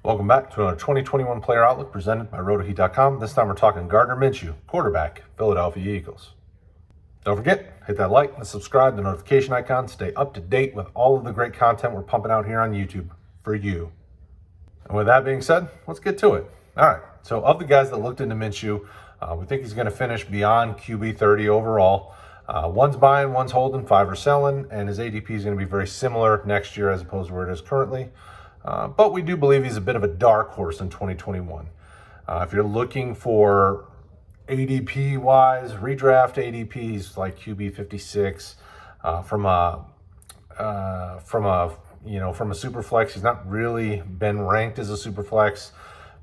Welcome back to another 2021 Player Outlook presented by RotoHeat.com. This time we're talking Gardner Minshew, quarterback, Philadelphia Eagles. Don't forget, hit that like and subscribe, the notification icon. Stay up to date with all of the great content we're pumping out here on YouTube for you. And with that being said, let's get to it. All right, so of the guys that looked into Minshew, we think he's going to finish beyond QB 30 overall. One's buying, one's holding, 5 are selling, and his ADP is going to be very similar next year as opposed to where it is currently. But we do believe he's a bit of a dark horse in 2021. If you're looking for ADP-wise, redraft ADP, he's like QB 56. From a super flex, he's not really been ranked as a super flex,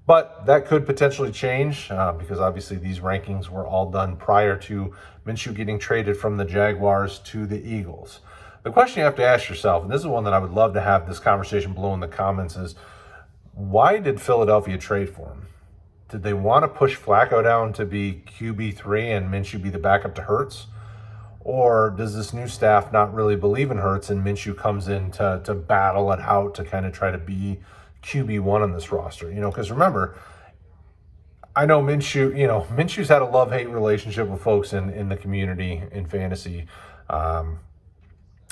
but that could potentially change because obviously these rankings were all done prior to Minshew getting traded from the Jaguars to the Eagles. The question you have to ask yourself, and this is one that I would love to have this conversation below in the comments, is why did Philadelphia trade for him? Did they want to push Flacco down to be QB3 and Minshew be the backup to Hurts? Or does this new staff not really believe in Hurts and Minshew comes in to battle it out to kind of try to be QB1 on this roster? Because remember, I know Minshew's had a love-hate relationship with folks in the community in fantasy.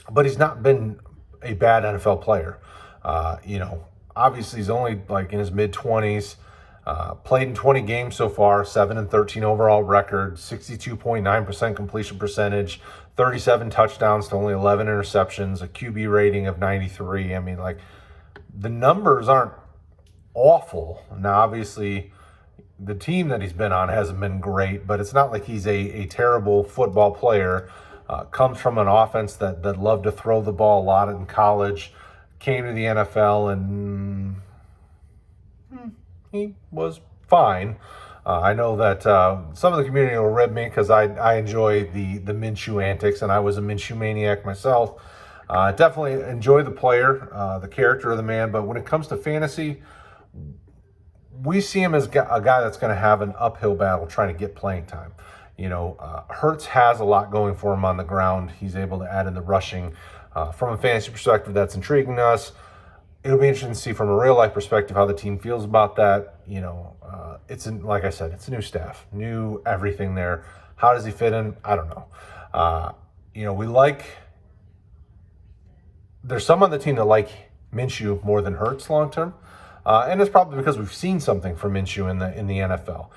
But he's not been a bad NFL player. Obviously he's only like in his mid-20s, played in 20 games so far, 7-13 overall record, 62.9% completion percentage, 37 touchdowns to only 11 interceptions, a QB rating of 93. I mean, like, the numbers aren't awful. Now, obviously, the team that he's been on hasn't been great, but it's not like he's a terrible football player. Comes from an offense that loved to throw the ball a lot in college, came to the NFL, and he was fine. I know that some of the community will rib me because I enjoy the Minshew antics, and I was a Minshew maniac myself. Definitely enjoy the player, the character of the man, but when it comes to fantasy, we see him as a guy that's going to have an uphill battle trying to get playing time. Hurts has a lot going for him on the ground. He's able to add in the rushing. From a fantasy perspective, that's intriguing us. It'll be interesting to see from a real-life perspective how the team feels about that. Like I said, it's a new staff, new everything there. How does he fit in? I don't know. There's some on the team that like Minshew more than Hurts long-term. And it's probably because we've seen something from Minshew in the NFL.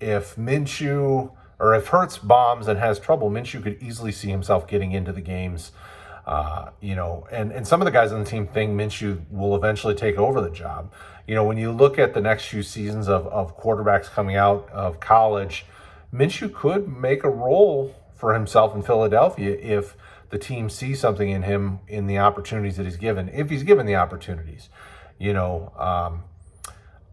If Hurts bombs and has trouble, Minshew could easily see himself getting into the games. And some of the guys on the team think Minshew will eventually take over the job. When you look at the next few seasons of quarterbacks coming out of college, Minshew could make a role for himself in Philadelphia if the team sees something in him in the opportunities that he's given, if he's given the opportunities.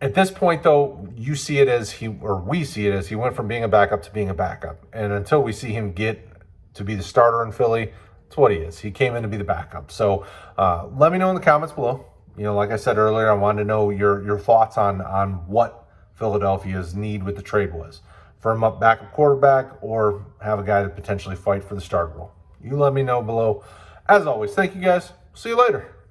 At this point, though, we see it as he went from being a backup to being a backup. And until we see him get to be the starter in Philly, that's what he is. He came in to be the backup. So let me know in the comments below. Like I said earlier, I wanted to know your thoughts on what Philadelphia's need with the trade was. Firm up backup quarterback or have a guy to potentially fight for the starter role. You let me know below. As always, thank you guys. See you later.